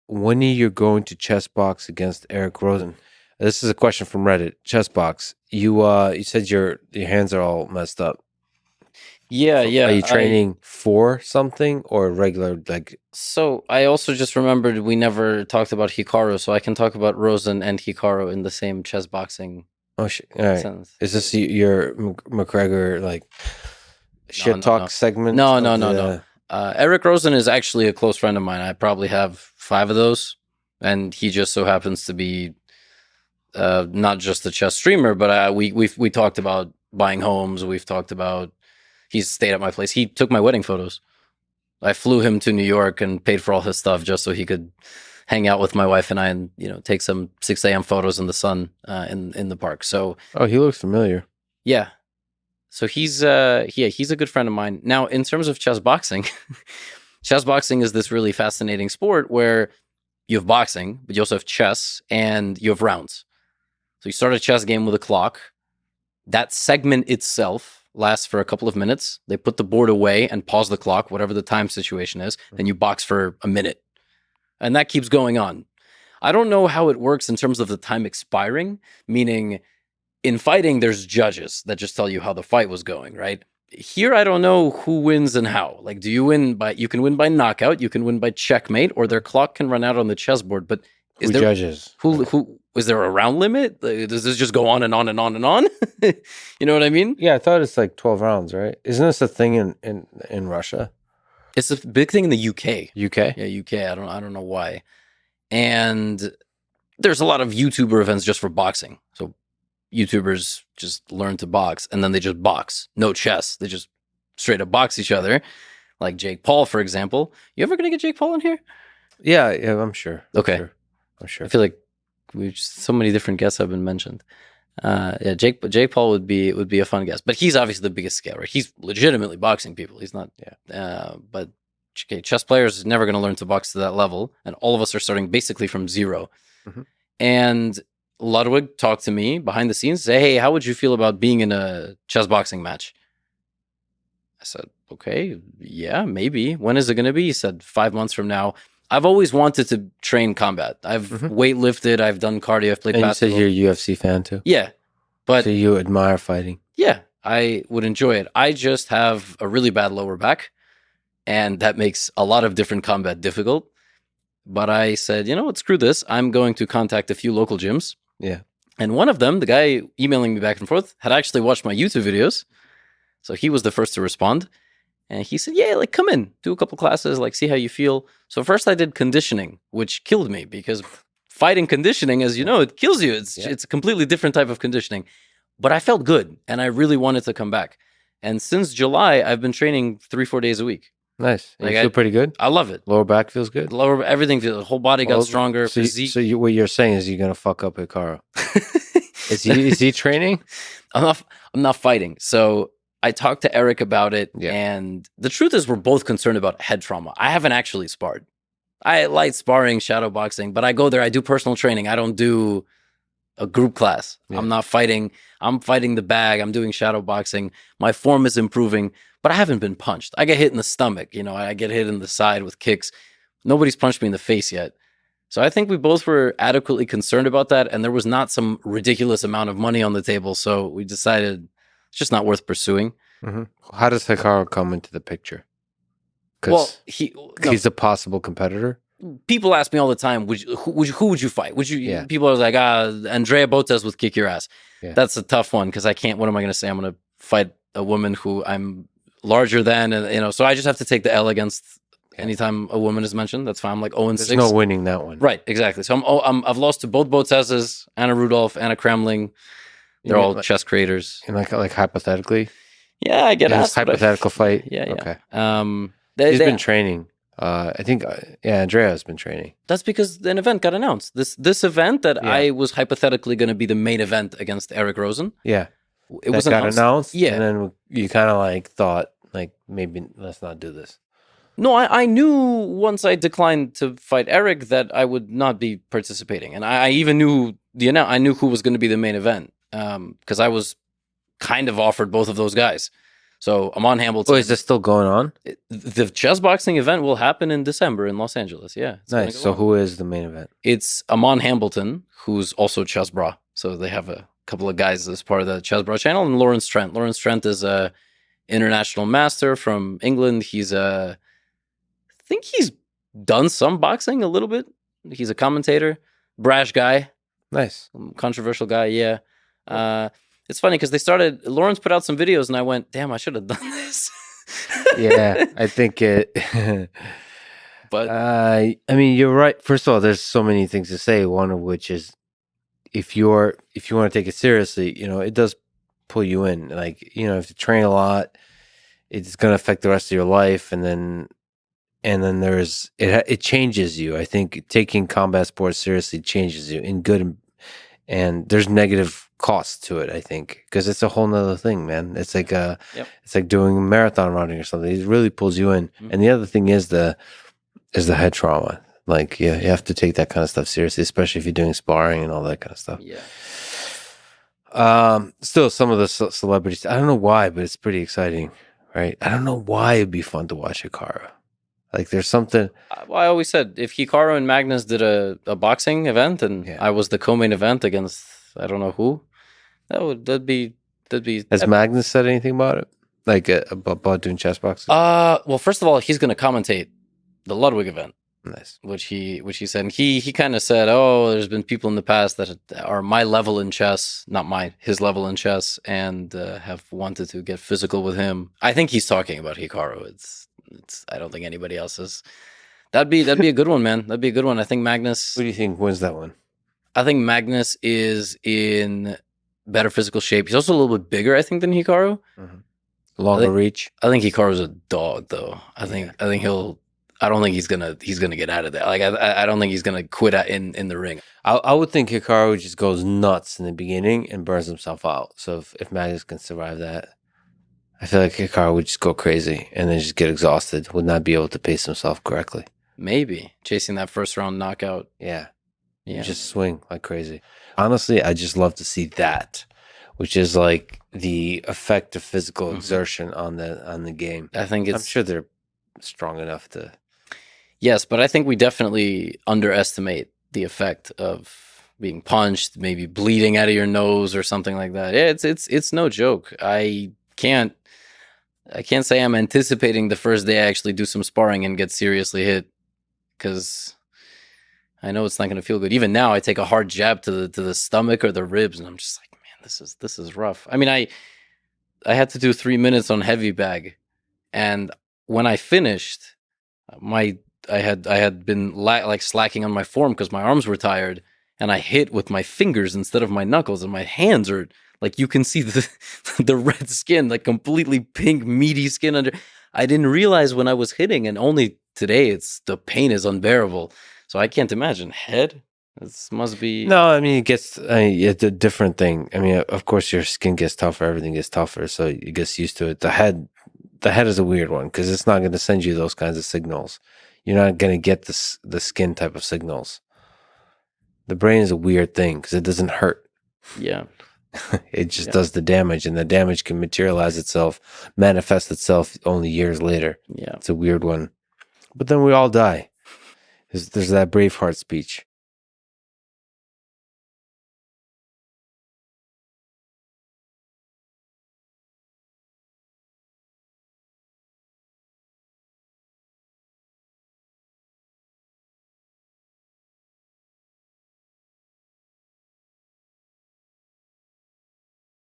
when are you going to chess box against Eric Rosen? This is a question from Reddit. Chess box. You said your hands are all messed up. Yeah, yeah. Are you training for something or regular like? So I also just remembered we never talked about Hikaru, so I can talk about Rosen and Hikaru in the same chess boxing Oh shit! All right. sentence. Is this your McGregor like shit talk segment? No. Eric Rosen is actually a close friend of mine. I probably have 5 of those, and he just so happens to be not just a chess streamer, but we talked about buying homes. We've talked about he's stayed at my place. He took my wedding photos. I flew him to New York and paid for all his stuff just so he could hang out with my wife and I, and take some 6 a.m. photos in the sun in the park. So he looks familiar. Yeah. So he's a good friend of mine. Now, in terms of chess boxing, chess boxing is this really fascinating sport where you have boxing, but you also have chess and you have rounds. So you start a chess game with a clock. That segment itself lasts for a couple of minutes. They put the board away and pause the clock, whatever the time situation is. Then you box for a minute. And that keeps going on. I don't know how it works in terms of the time expiring, meaning in fighting, there's judges that just tell you how the fight was going, right? Here, I don't know who wins and how. Like, do you win you can win by knockout, you can win by checkmate, or their clock can run out on the chessboard. But who judges? Who is there a round limit? Does this just go on and on and on and on? You know what I mean? Yeah, I thought it's like 12 rounds, right? Isn't this a thing in Russia? It's a big thing in the UK. UK? Yeah, UK. I don't know why. And there's a lot of YouTuber events just for boxing. So YouTubers just learn to box and then they just box. No chess. They just straight up box each other. Like Jake Paul, for example. You ever gonna get Jake Paul in here? Yeah, I'm sure. Okay. I'm sure. I feel like so many different guests have been mentioned. Yeah, Jake Paul would be a fun guest. But he's obviously the biggest scale, right? He's legitimately boxing people. He's not but chess players is never gonna learn to box to that level. And all of us are starting basically from zero. Mm-hmm. And Ludwig talked to me behind the scenes, say, hey, how would you feel about being in a chess boxing match? I said, okay, yeah, maybe. When is it going to be? He said, 5 months from now. I've always wanted to train combat. I've weightlifted, I've done cardio, I've played basketball. You said you're a UFC fan too? Yeah. But so you admire fighting? Yeah, I would enjoy it. I just have a really bad lower back, and that makes a lot of different combat difficult. But I said, you know what, screw this. I'm going to contact a few local gyms. Yeah. And one of them, the guy emailing me back and forth, had actually watched my YouTube videos. So he was the first to respond. And he said, yeah, like, come in, do a couple classes, like, see how you feel. So first I did conditioning, which killed me because fighting conditioning, as you know, it kills you. It's a completely different type of conditioning. But I felt good, and I really wanted to come back. And since July, I've been training 3-4 days a week. Nice. Like, you feel pretty good? I love it. Lower back feels good? Everything feels, the whole body got stronger. So what you're saying is you're going to fuck up Hikaru. Is he training? I'm not fighting. So I talked to Eric about it, and the truth is we're both concerned about head trauma. I haven't actually sparred. I like sparring, shadow boxing, but I go there, I do personal training. I don't do a group class. Yeah. I'm not fighting. I'm fighting the bag. I'm doing shadow boxing. My form is improving, but I haven't been punched. I get hit in the stomach. I get hit in the side with kicks. Nobody's punched me in the face yet. So I think we both were adequately concerned about that, and there was not some ridiculous amount of money on the table, so we decided it's just not worth pursuing. Mm-hmm. How does Hikaru come into the picture? Because he's a possible competitor. People ask me all the time, who would you fight? People are like, Andrea Botas would kick your ass. Yeah. That's a tough one because I can't. What am I going to say? I'm going to fight a woman who I'm larger than, and so I just have to take the L against. Anytime a woman is mentioned, that's fine. I'm like 0-6. There's no winning that one. Right, exactly. So I've lost to both Botases, Anna Rudolph, Anna Kremling. They're all chess creators. And like hypothetically? Yeah, I get asked. Hypothetical fight? Yeah. Okay. He's been training. I think, Andrea has been training. That's because an event got announced. This event that I was hypothetically going to be the main event against Eric Rosen. Yeah. It was announced. Yeah. And then you kind of like thought, like, maybe let's not do this. No, I knew once I declined to fight Eric that I would not be participating. And I even knew I knew who was going to be the main event because I was kind of offered both of those guys. So Amon Hamilton. Oh, is this still going on? The chess boxing event will happen in December in Los Angeles. Yeah. Nice. So who is the main event? It's Amon Hamilton, who's also Chess Bra. So they have a couple of guys as part of the Chess Bra channel, and Lawrence Trent. Lawrence Trent is a international master from England. I think he's done some boxing a little bit. He's a commentator, brash guy. Nice. Controversial guy, yeah. It's funny because Lawrence put out some videos and I went, damn, I should have done this. Yeah, I think it. But I mean, you're right. First of all, there's so many things to say. One of which is, if you want to take it seriously, it does pull you in. Like, if you train a lot, it's going to affect the rest of your life, and then it changes you. I think taking combat sports seriously changes you in good and there's negative costs to it, I think, because it's a whole nother thing, man. It's like it's like doing marathon running or something. It really pulls you in. Mm-hmm. And the other thing is the head trauma. Like, you have to take that kind of stuff seriously, especially if you're doing sparring and all that kind of stuff. Yeah. Still, some of the celebrities, I don't know why, but it's pretty exciting, right? I don't know why it'd be fun to watch Hikaru. Like, there's something. Well, I always said if Hikaru and Magnus did a boxing event and I was the co-main event against I don't know who, that'd be. Has Magnus said anything about it? Like about doing chess boxing? Well, first of all, he's going to commentate the Ludwig event. Nice. Which he said. And he kind of said, "Oh, there's been people in the past that are my level in chess, not his level in chess, and have wanted to get physical with him." I think he's talking about Hikaru. I don't think anybody else is. That'd be a good one, man. That'd be a good one. I think Magnus. Who do you think wins that one? I think Magnus is in better physical shape. He's also a little bit bigger, I think, than Hikaru. Mm-hmm. Longer reach. I think Hikaru's a dog, though. I think he'll. I don't think he's gonna get out of there. Like I don't think he's gonna quit in the ring. I would think Hikaru just goes nuts in the beginning and burns himself out. So if Magnus can survive that, I feel like Hikaru would just go crazy and then just get exhausted, would not be able to pace himself correctly. Maybe chasing that first round knockout. Yeah. Just swing like crazy. Honestly, I just love to see that, which is like the effect of physical exertion on the game. I'm sure they're strong enough to. Yes, but I think we definitely underestimate the effect of being punched, maybe bleeding out of your nose or something like that. Yeah, it's no joke. I can't say I'm anticipating the first day I actually do some sparring and get seriously hit, because I know it's not going to feel good. Even now, I take a hard jab to the stomach or the ribs, and I'm just like, man, this is rough. I mean, I had to do 3 minutes on heavy bag, and when I finished, I had been slacking on my form because my arms were tired, and I hit with my fingers instead of my knuckles, and my hands are like, you can see the red skin, like completely pink, meaty skin under. I didn't realize when I was hitting, and only today the pain is unbearable. So I can't imagine head. This must be. No, I mean, it's a different thing. I mean, of course, your skin gets tougher, everything gets tougher, so it gets used to it. The head is a weird one because it's not going to send you those kinds of signals. You're not going to get the skin type of signals. The brain is a weird thing because it doesn't hurt. Yeah. It just does the damage, and the damage can manifest itself only years later. Yeah. It's a weird one. But then we all die. There's that Braveheart speech.